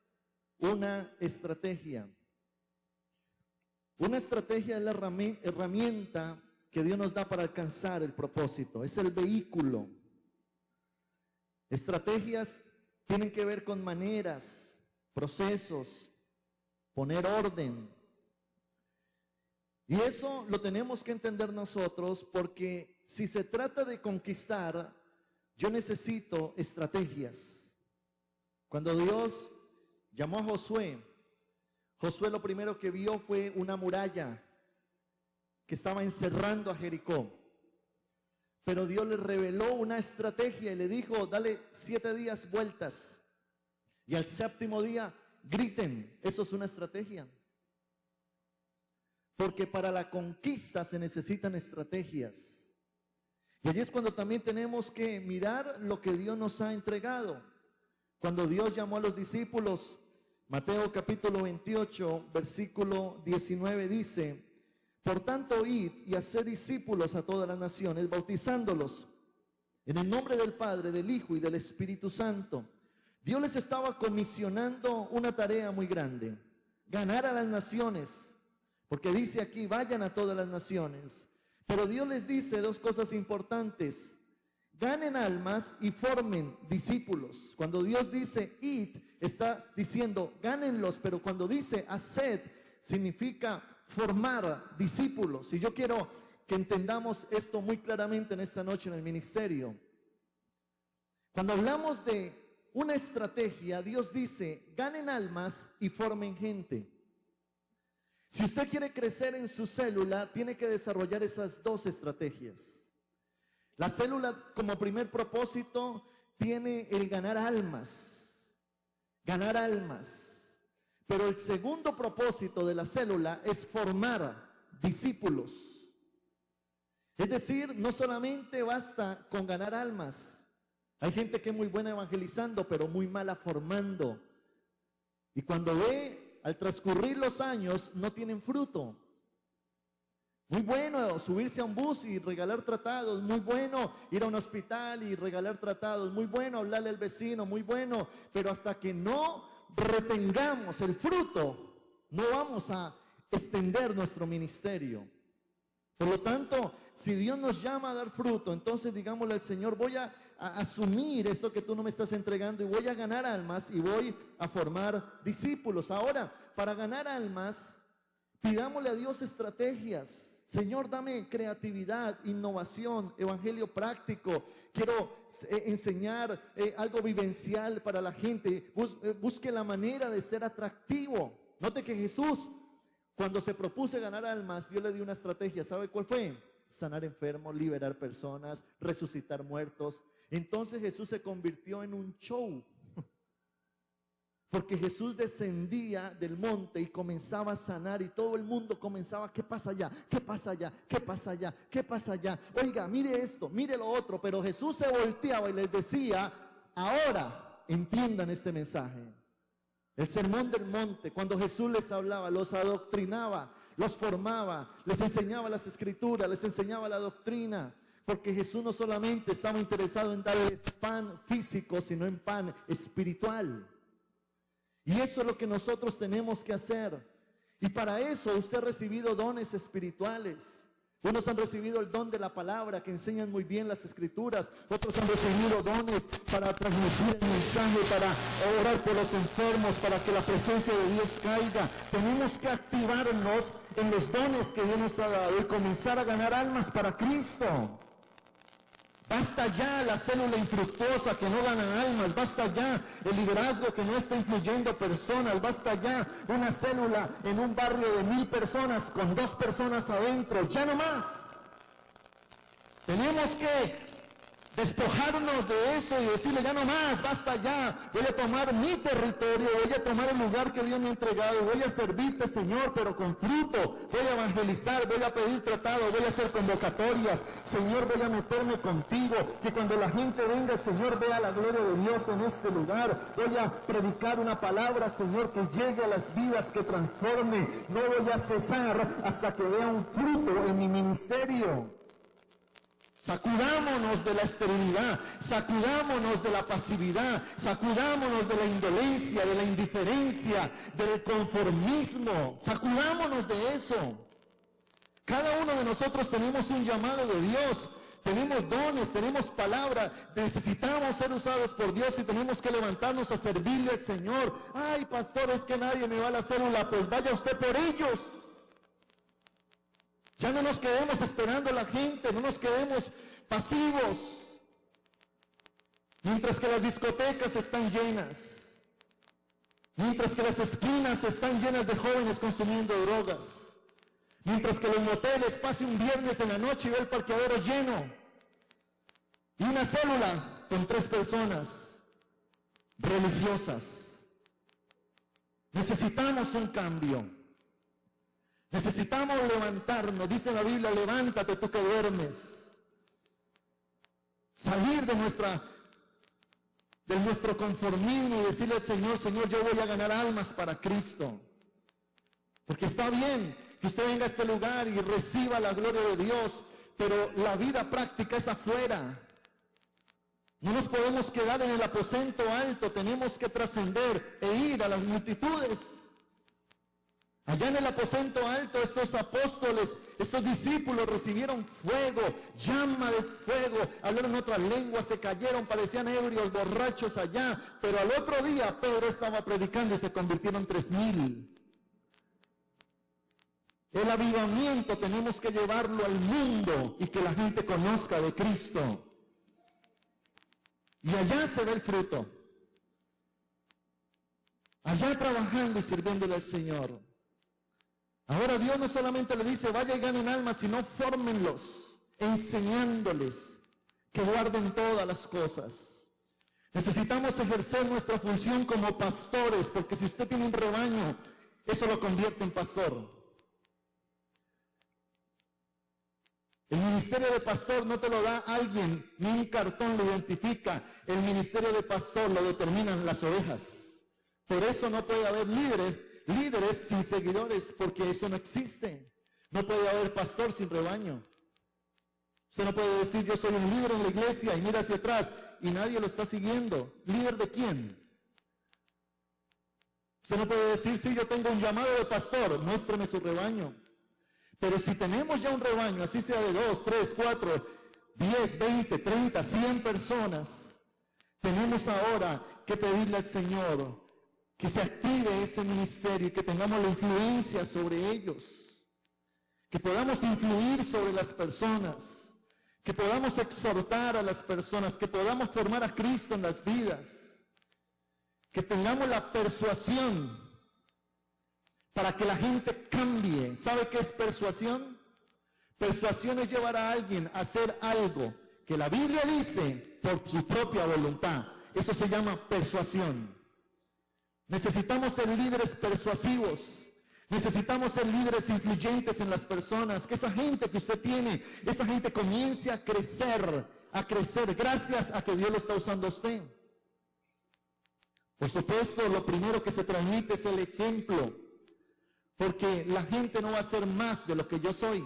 S1: una estrategia. Una estrategia es la herramienta que Dios nos da para alcanzar el propósito. Es el vehículo. Estrategias tienen que ver con maneras, procesos, poner orden. Y eso lo tenemos que entender nosotros porque si se trata de conquistar, yo necesito estrategias. Cuando Dios llamó a Josué, Josué lo primero que vio fue una muralla que estaba encerrando a Jericó. Pero Dios le reveló una estrategia y le dijo, dale 7 días vueltas. Y al 7º día, griten. Eso es una estrategia. Porque para la conquista se necesitan estrategias. Y allí es cuando también tenemos que mirar lo que Dios nos ha entregado. Cuando Dios llamó a los discípulos, Mateo capítulo 28, versículo 19 dice, por tanto, id y haced discípulos a todas las naciones, bautizándolos en el nombre del Padre, del Hijo y del Espíritu Santo. Dios les estaba comisionando una tarea muy grande, ganar a las naciones, porque dice aquí, vayan a todas las naciones. Pero Dios les dice 2 cosas importantes, ganen almas y formen discípulos. Cuando Dios dice, id, está diciendo, gánenlos, pero cuando dice, haced, significa formar discípulos. Y yo quiero que entendamos esto muy claramente en esta noche en el ministerio. Cuando hablamos de una estrategia, Dios dice, ganen almas y formen gente. Si usted quiere crecer en su célula, tiene que desarrollar esas dos estrategias. La célula, como primer propósito, tiene el ganar almas. Ganar almas. Pero el segundo propósito de la célula es formar discípulos. Es decir, no solamente basta con ganar almas. Hay gente que es muy buena evangelizando, pero muy mala formando. Y cuando ve, al transcurrir los años, no tienen fruto. Muy bueno subirse a un bus y regalar tratados, muy bueno ir a un hospital y regalar tratados, muy bueno hablarle al vecino, muy bueno, pero hasta que no retengamos el fruto, no vamos a extender nuestro ministerio. Por lo tanto, si Dios nos llama a dar fruto, entonces digámosle al Señor, voy a asumir esto que tú no me estás entregando y voy a ganar almas y voy a formar discípulos. Ahora, para ganar almas, pidámosle a Dios estrategias. Señor, dame creatividad, innovación, evangelio práctico. Quiero enseñar algo vivencial para la gente. Busque la manera de ser atractivo. Note que Jesús, cuando se propuso ganar almas, Dios le dio una estrategia. ¿Sabe cuál fue? Sanar enfermos, liberar personas, resucitar muertos. Entonces Jesús se convirtió en un show. Porque Jesús descendía del monte y comenzaba a sanar y todo el mundo comenzaba, ¿qué pasa allá? ¿Qué pasa allá? ¿Qué pasa allá? ¿Qué pasa allá? Oiga, mire esto, mire lo otro. Pero Jesús se volteaba y les decía, ahora entiendan este mensaje. El sermón del monte, cuando Jesús les hablaba, los adoctrinaba, los formaba, les enseñaba las escrituras, les enseñaba la doctrina. Porque Jesús no solamente estaba interesado en darles pan físico, sino en pan espiritual. Y eso es lo que nosotros tenemos que hacer. Y para eso usted ha recibido dones espirituales. Unos han recibido el don de la palabra, que enseñan muy bien las escrituras. Otros han recibido dones para transmitir el mensaje, para orar por los enfermos, para que la presencia de Dios caiga. Tenemos que activarnos en los dones que Dios nos ha dado y comenzar a ganar almas para Cristo. Basta ya la célula infructuosa que no gana almas, basta ya el liderazgo que no está incluyendo personas, basta ya una célula en un barrio de 1000 personas con 2 personas adentro, ya no más. Tenemos que despojarnos de eso y decirle ya no más, basta ya, voy a tomar mi territorio, voy a tomar el lugar que Dios me ha entregado, voy a servirte, Señor, pero con fruto, voy a evangelizar, voy a pedir tratado, voy a hacer convocatorias, Señor, voy a meterme contigo, que cuando la gente venga, Señor, vea la gloria de Dios en este lugar, voy a predicar una palabra, Señor, que llegue a las vidas, que transforme, no voy a cesar hasta que vea un fruto en mi ministerio. Sacudámonos de la esterilidad, sacudámonos de la pasividad, sacudámonos de la indolencia, de la indiferencia, del conformismo, sacudámonos de eso. Cada uno de nosotros tenemos un llamado de Dios, tenemos dones, tenemos palabra, necesitamos ser usados por Dios y tenemos que levantarnos a servirle al Señor. Ay, pastor, es que nadie me va a la célula, pues vaya usted por ellos. Ya no nos quedemos esperando a la gente, no nos quedemos pasivos. Mientras que las discotecas están llenas, mientras que las esquinas están llenas de jóvenes consumiendo drogas, mientras que los moteles pase un viernes en la noche y ve el parqueadero lleno, y una célula con 3 personas religiosas. Necesitamos un cambio. Necesitamos levantarnos, dice la Biblia, levántate tú que duermes. Salir de nuestro conformismo y decirle al Señor, Señor, yo voy a ganar almas para Cristo. Porque está bien que usted venga a este lugar y reciba la gloria de Dios, pero la vida práctica es afuera. No nos podemos quedar en el aposento alto, tenemos que trascender e ir a las multitudes. Allá en el aposento alto, estos apóstoles, estos discípulos recibieron fuego, llama de fuego, hablaron otras lenguas, se cayeron, parecían ebrios, borrachos allá, pero al otro día Pedro estaba predicando y se convirtieron 3000. El avivamiento tenemos que llevarlo al mundo y que la gente conozca de Cristo. Y allá se ve el fruto. Allá trabajando y sirviéndole al Señor. Ahora Dios no solamente le dice, vaya y ganen almas, sino fórmenlos, enseñándoles que guarden todas las cosas. Necesitamos ejercer nuestra función como pastores, porque si usted tiene un rebaño, eso lo convierte en pastor. El ministerio de pastor no te lo da alguien, ni un cartón lo identifica. El ministerio de pastor lo determinan las ovejas. Por eso no puede haber líderes sin seguidores, porque eso no existe. No puede haber pastor sin rebaño. Usted no puede decir, yo soy un líder en la iglesia, y mira hacia atrás, y nadie lo está siguiendo. ¿Líder de quién? Usted no puede decir, sí, yo tengo un llamado de pastor, muéstrame su rebaño. Pero si tenemos ya un rebaño, así sea de 2, 3, 4, 10, 20, 30, 100 personas, tenemos ahora que pedirle al Señor que se active ese ministerio y que tengamos la influencia sobre ellos, que podamos influir sobre las personas, que podamos exhortar a las personas, que podamos formar a Cristo en las vidas, que tengamos la persuasión para que la gente cambie. ¿Sabe qué es persuasión? Persuasión es llevar a alguien a hacer algo que la Biblia dice por su propia voluntad. Eso se llama persuasión. Necesitamos ser líderes persuasivos. Necesitamos ser líderes influyentes en las personas. Que esa gente que usted tiene, esa gente comience a crecer gracias a que Dios lo está usando a usted. Por supuesto, lo primero que se transmite es el ejemplo. Porque la gente no va a ser más de lo que yo soy.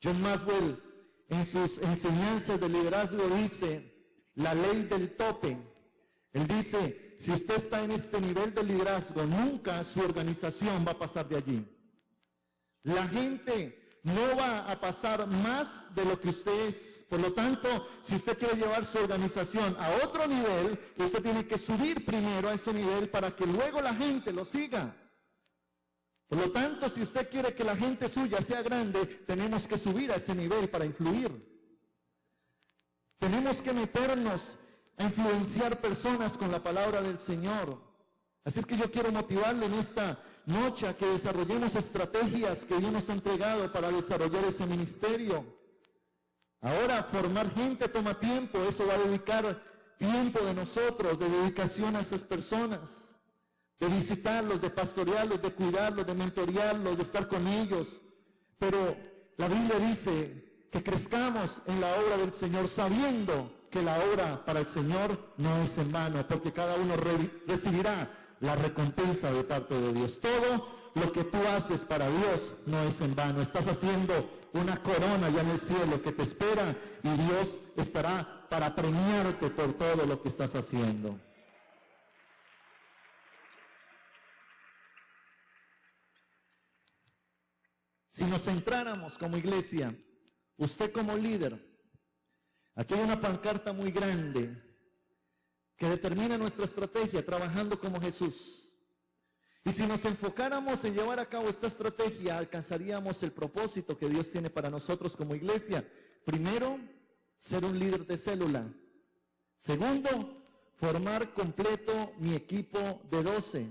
S1: John Maxwell, en sus enseñanzas de liderazgo, dice la ley del tope. Él dice, si usted está en este nivel de liderazgo, nunca su organización va a pasar de allí. La gente no va a pasar más de lo que usted es. Por lo tanto, si usted quiere llevar su organización a otro nivel, usted tiene que subir primero a ese nivel para que luego la gente lo siga. Por lo tanto, si usted quiere que la gente suya sea grande, tenemos que subir a ese nivel para influir. Tenemos que meternos a influenciar personas con la palabra del Señor. Así es que yo quiero motivarle en esta noche a que desarrollemos estrategias que Dios nos ha entregado para desarrollar ese ministerio. Ahora, formar gente toma tiempo. Eso va a dedicar tiempo de nosotros, de dedicación a esas personas. De visitarlos, de pastorearlos, de cuidarlos, de mentorearlos, de estar con ellos. Pero la Biblia dice que crezcamos en la obra del Señor, sabiendo que la obra para el Señor no es en vano, porque cada uno recibirá la recompensa de parte de Dios. Todo lo que tú haces para Dios no es en vano. Estás haciendo una corona ya en el cielo que te espera, y Dios estará para premiarte por todo lo que estás haciendo. Si nos centráramos como iglesia, usted como líder, aquí hay una pancarta muy grande que determina nuestra estrategia, trabajando como Jesús. Y si nos enfocáramos en llevar a cabo esta estrategia, alcanzaríamos el propósito que Dios tiene para nosotros como iglesia. Primero, ser un líder de célula. Segundo, formar completo mi equipo de 12.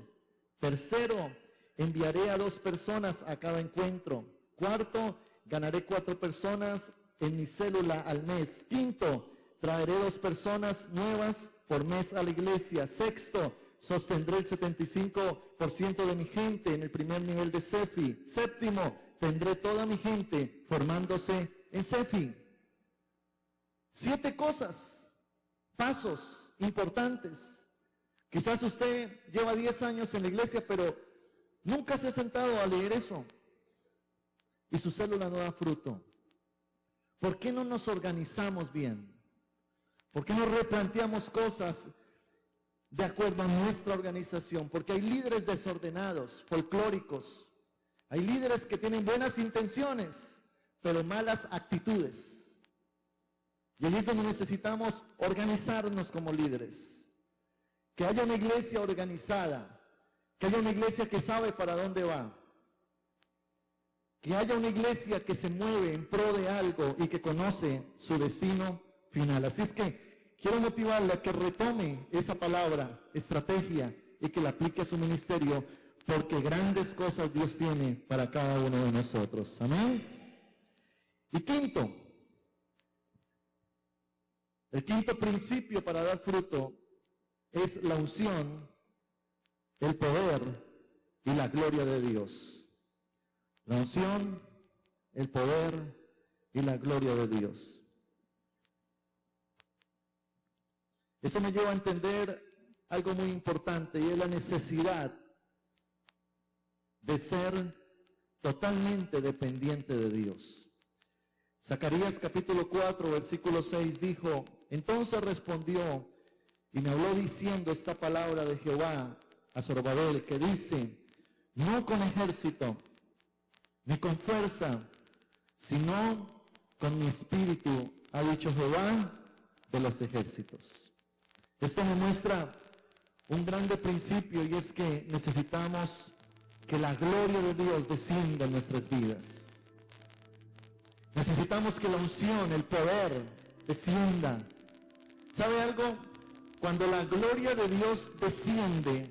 S1: Tercero, enviaré a 2 personas a cada encuentro. Cuarto, ganaré 4 personas en mi célula al mes. Quinto, traeré 2 personas nuevas por mes a la iglesia. Sexto, sostendré el 75% de mi gente en el primer nivel de CEFI. Séptimo, tendré toda mi gente formándose en CEFI. 7 cosas, pasos importantes. Quizás usted lleva 10 años en la iglesia, pero nunca se ha sentado a leer eso. Y su célula no da fruto. ¿Por qué no nos organizamos bien? ¿Por qué no replanteamos cosas de acuerdo a nuestra organización? Porque hay líderes desordenados, folclóricos. Hay líderes que tienen buenas intenciones, pero malas actitudes. Y allí es donde necesitamos organizarnos como líderes. Que haya una iglesia organizada. Que haya una iglesia que sabe para dónde va. Que haya una iglesia que se mueve en pro de algo y que conoce su destino final. Así es que quiero motivarle a que retome esa palabra, estrategia, y que la aplique a su ministerio, porque grandes cosas Dios tiene para cada uno de nosotros. Amén. Y quinto, el quinto principio para dar fruto es la unción, el poder y la gloria de Dios. La unción, el poder y la gloria de Dios. Eso me lleva a entender algo muy importante, y es la necesidad de ser totalmente dependiente de Dios. Zacarías capítulo 4, versículo 6 dijo: entonces respondió y me habló diciendo esta palabra de Jehová a Zorobabel, que dice: no con ejército, ni con fuerza, sino con mi espíritu, ha dicho Jehová de los ejércitos. Esto me muestra un grande principio, y es que necesitamos que la gloria de Dios descienda en nuestras vidas. Necesitamos que la unción, el poder descienda. ¿Sabe algo? Cuando la gloria de Dios desciende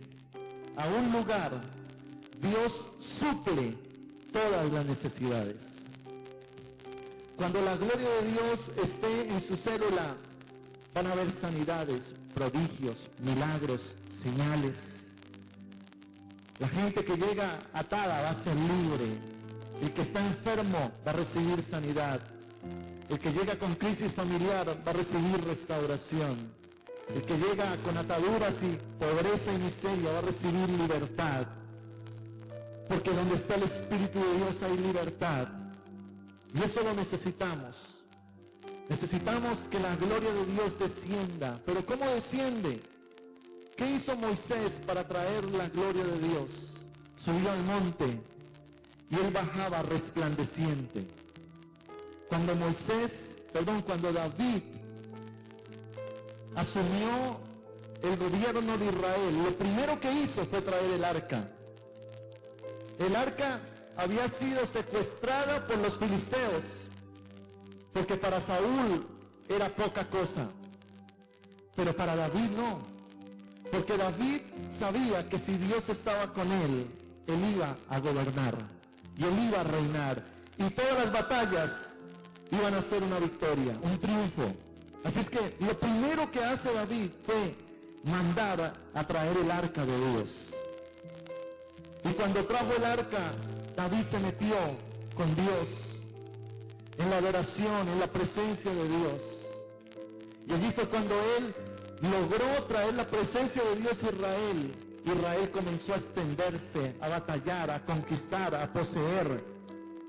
S1: a un lugar, Dios suple todas las necesidades. Cuando la gloria de Dios esté en su célula, van a haber sanidades, prodigios, milagros, señales. La gente que llega atada va a ser libre. El que está enfermo va a recibir sanidad. El que llega con crisis familiar va a recibir restauración. El que llega con ataduras y pobreza y miseria va a recibir libertad. Porque donde está el Espíritu de Dios hay libertad. Y eso lo necesitamos. Necesitamos que la gloria de Dios descienda. Pero ¿cómo desciende? ¿Qué hizo Moisés para traer la gloria de Dios? Subió al monte y él bajaba resplandeciente. Cuando David asumió el gobierno de Israel, lo primero que hizo fue traer el arca. El arca había sido secuestrada por los filisteos, porque para Saúl era poca cosa, pero para David no, porque David sabía que si Dios estaba con él, él iba a gobernar y él iba a reinar, y todas las batallas iban a ser una victoria, un triunfo. Así es que lo primero que hace David fue mandar a traer el arca de Dios. Y cuando trajo el arca, David se metió con Dios en la adoración, en la presencia de Dios. Y allí fue cuando él logró traer la presencia de Dios a Israel. Israel comenzó a extenderse, a batallar, a conquistar, a poseer.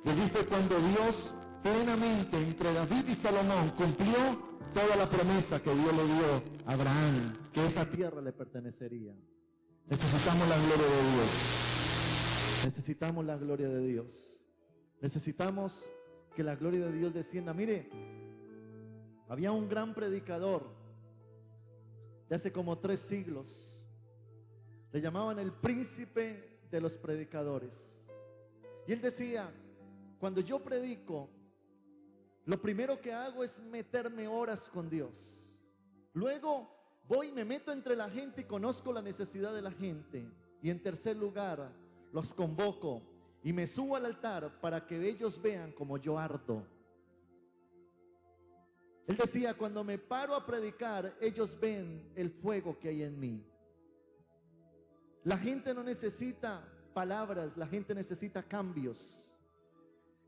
S1: Y allí fue cuando Dios plenamente entre David y Salomón cumplió toda la promesa que Dios le dio a Abraham, que esa tierra le pertenecería. Necesitamos la gloria de Dios. Necesitamos la gloria de Dios. Necesitamos que la gloria de Dios descienda. Mire, había un gran predicador de hace como 3 siglos. Le llamaban el príncipe de los predicadores. Y él decía: cuando yo predico, lo primero que hago es meterme horas con Dios. Luego voy y me meto entre la gente y conozco la necesidad de la gente. Y en tercer lugar, los convoco y me subo al altar para que ellos vean como yo ardo. Él decía: cuando me paro a predicar, ellos ven el fuego que hay en mí. La gente no necesita palabras, la gente necesita cambios.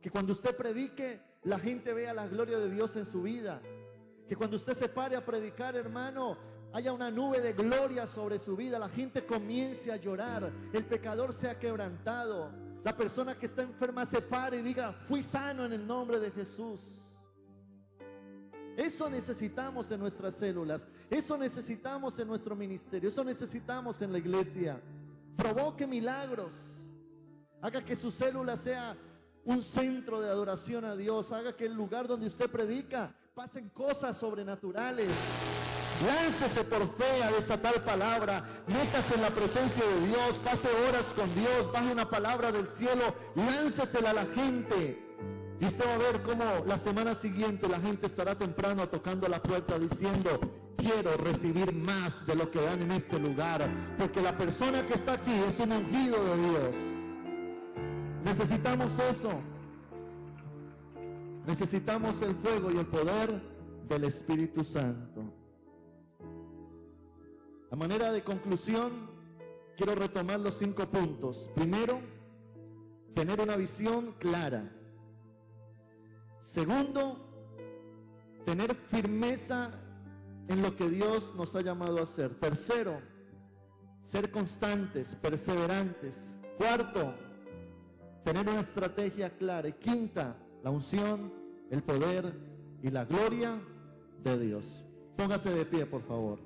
S1: Que cuando usted predique, la gente vea la gloria de Dios en su vida. Que cuando usted se pare a predicar, hermano, haya una nube de gloria sobre su vida. La gente comience a llorar, el pecador sea quebrantado, la persona que está enferma se pare y diga: fui sano en el nombre de Jesús. Eso necesitamos en nuestras células, eso necesitamos en nuestro ministerio, eso necesitamos en la iglesia. Provoque milagros, haga que su célula sea un centro de adoración a Dios, haga que el lugar donde usted predica pasen cosas sobrenaturales. Láncese por fe a desatar palabra, métase en la presencia de Dios, pase horas con Dios, baje una palabra del cielo, láncesela a la gente. Y usted va a ver cómo la semana siguiente la gente estará temprano tocando la puerta diciendo: quiero recibir más de lo que dan en este lugar, porque la persona que está aquí es un ungido de Dios. Necesitamos eso. Necesitamos el fuego y el poder del Espíritu Santo. A manera de conclusión, quiero retomar los 5 puntos. Primero, tener una visión clara. Segundo, tener firmeza en lo que Dios nos ha llamado a hacer. Tercero, ser constantes, perseverantes. Cuarto, tener una estrategia clara. Y quinta, la unción, el poder y la gloria de Dios. Póngase de pie, por favor.